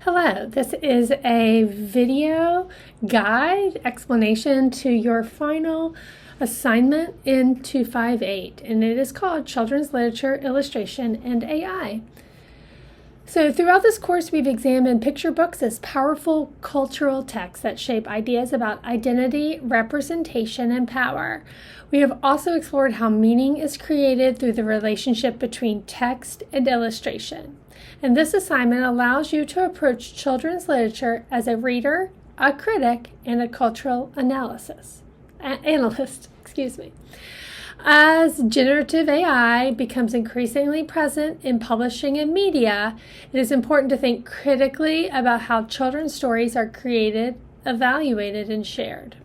Hello, this is a video guide explanation to your final assignment in 258, and it is called Children's Literature, Illustration, and AI. So throughout this course, we've examined picture books as powerful cultural texts that shape ideas about identity, representation, and power. We have also explored how meaning is created through the relationship between text and illustration. And this assignment allows you to approach children's literature as a reader, a critic, and a cultural analyst. As generative AI becomes increasingly present in publishing and media, it is important to think critically about how children's stories are created, evaluated, and shared.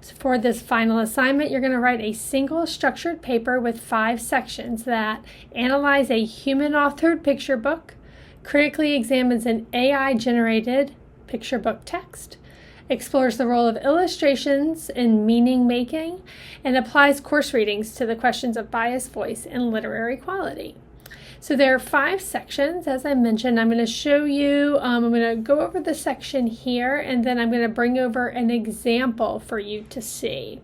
So for this final assignment, you're going to write a single structured paper with 5 sections that analyze a human-authored picture book, critically examines an AI-generated picture book text, explores the role of illustrations in meaning making, and applies course readings to the questions of bias, voice, and literary quality. So there are 5 sections, as I mentioned. I'm going to show you, I'm going to go over the section here, and then I'm going to bring over an example for you to see.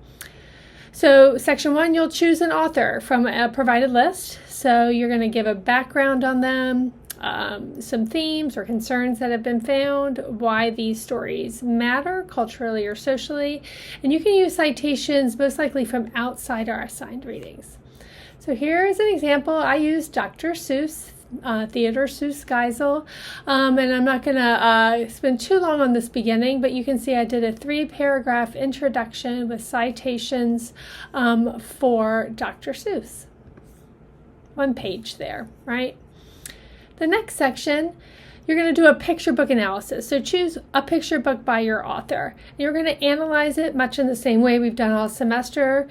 So section 1, you'll choose an author from a provided list. So you're going to give a background on them, some themes or concerns that have been found, why these stories matter culturally or socially, and you can use citations most likely from outside our assigned readings. So here is an example. I used Dr. Seuss, Theodore Seuss Geisel, and I'm not going to spend too long on this beginning, but you can see I did a 3-paragraph introduction with citations for Dr. Seuss. 1 page there, right? The next section, you're going to do a picture book analysis. So choose a picture book by your author. You're going to analyze it much in the same way we've done all semester.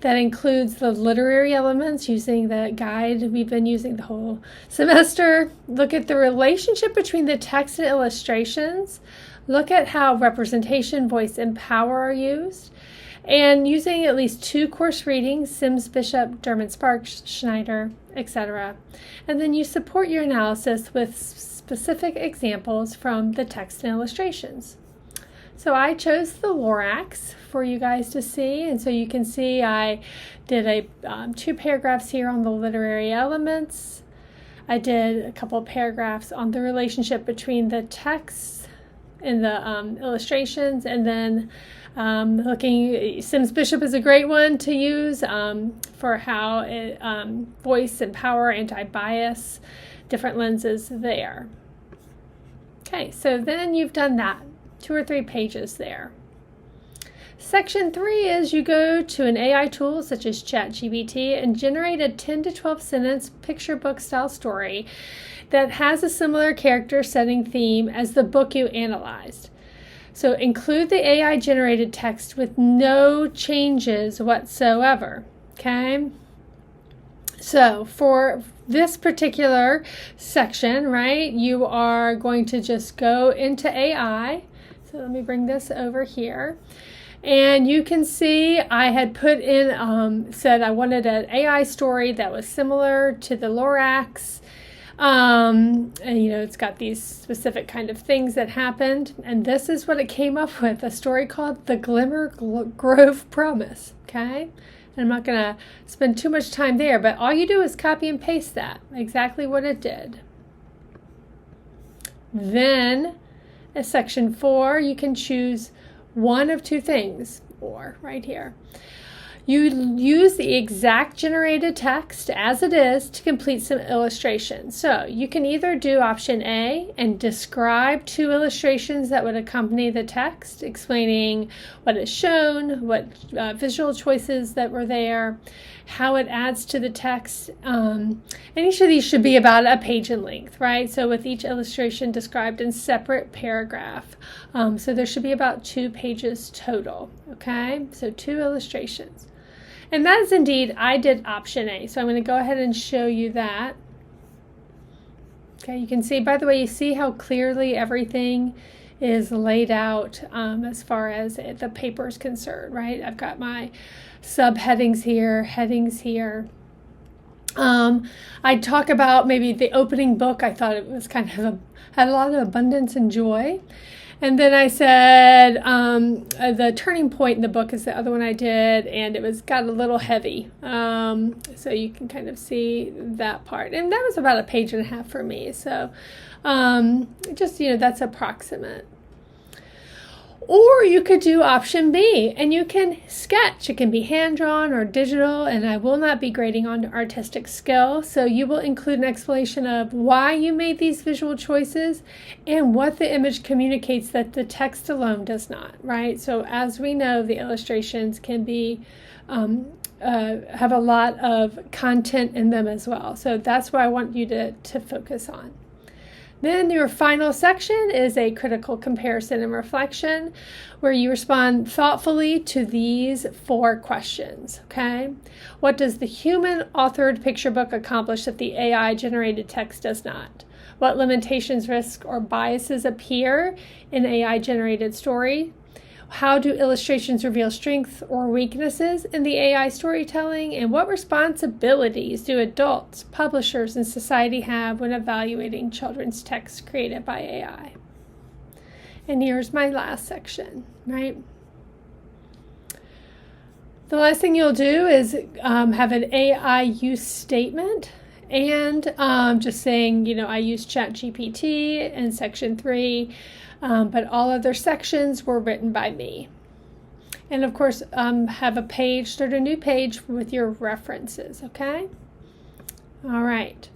That includes the literary elements using the guide we've been using the whole semester. Look at the relationship between the text and illustrations. Look at how representation, voice, and power are used. And using at least 2 course readings, Sims Bishop, Derman Sparks, Schneider, etc. And then you support your analysis with specific examples from the text and illustrations. So I chose the Lorax for you guys to see, and so you can see I did 2 paragraphs here on the literary elements. I did a couple of paragraphs on the relationship between the text and the illustrations, and then Sims Bishop is a great one to use for how it, voice and power, anti-bias, different lenses there. Okay, so then you've done that. 2 or 3 pages there. Section 3 is you go to an AI tool such as ChatGPT and generate a 10 to 12 sentence picture book style story that has a similar character, setting, theme as the book you analyzed. So include the AI generated text with no changes whatsoever. Okay? So for this particular section, right, you are going to just go into AI. So let me bring this over here. And you can see I had put in, said I wanted an AI story that was similar to the Lorax. And it's got these specific kind of things that happened. And this is what it came up with, a story called The Glimmer Grove Promise. Okay? And I'm not going to spend too much time there, but all you do is copy and paste that, exactly what it did. Then, in section 4, you can choose one of 2 things, or right here. You use the exact generated text as it is to complete some illustrations. So you can either do option A and describe 2 illustrations that would accompany the text, explaining what is shown, what visual choices that were there, how it adds to the text. And each of these should be about a page in length, right? So with each illustration described in separate paragraph. So there should be about 2 pages total, okay? So 2 illustrations. And that is indeed, I did option A. So I'm going to go ahead and show you that. Okay, you can see, by the way, you see how clearly everything is laid out as far as the paper is concerned, right? I've got my subheadings here, headings here. I talk about maybe the opening book. I thought it was kind of had a lot of abundance and joy. And then I said the turning point in the book is the other one I did, and it got a little heavy. So you can kind of see that part. And that was about 1.5 pages for me. So just, that's approximate. Or you could do option B, and you can sketch. It can be hand-drawn or digital, and I will not be grading on artistic skill. So you will include an explanation of why you made these visual choices and what the image communicates that the text alone does not, right? So as we know, the illustrations can be have a lot of content in them as well. So that's what I want you to focus on. Then your final section is a critical comparison and reflection, where you respond thoughtfully to these 4 questions, okay? What does the human-authored picture book accomplish that the AI-generated text does not? What limitations, risks, or biases appear in AI-generated story? How do illustrations reveal strengths or weaknesses in the AI storytelling? And what responsibilities do adults, publishers, and society have when evaluating children's texts created by AI? And here's my last section, right? The last thing you'll do is have an AI use statement, and just saying, I use ChatGPT in section 3. But all other sections were written by me. And of course, start a new page with your references, okay? All right.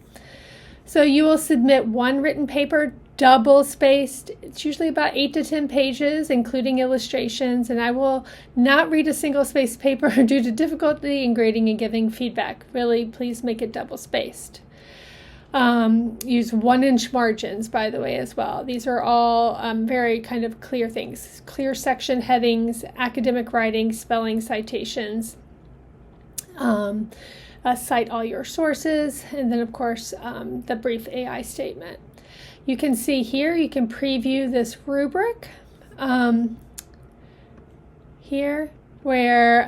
So you will submit 1 written paper, double spaced. It's usually about 8 to 10 pages, including illustrations. And I will not read a single spaced paper due to difficulty in grading and giving feedback. Really, please make it double spaced. Use 1-inch margins, by the way, as well. These are all very kind of clear things. Clear section headings, academic writing, spelling, citations. Cite all your sources, and then, of course, the brief AI statement. You can see here, you can preview this rubric here, where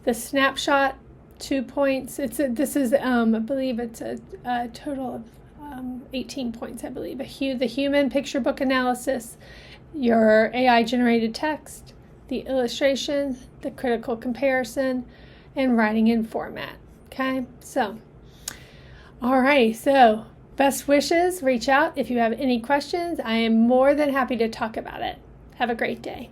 the snapshot 2 points. This is I believe it's a total of 18 points. I believe the human picture book analysis, your AI generated text, the illustration, the critical comparison, and writing in format. Okay, so all right. So best wishes. Reach out if you have any questions. I am more than happy to talk about it. Have a great day.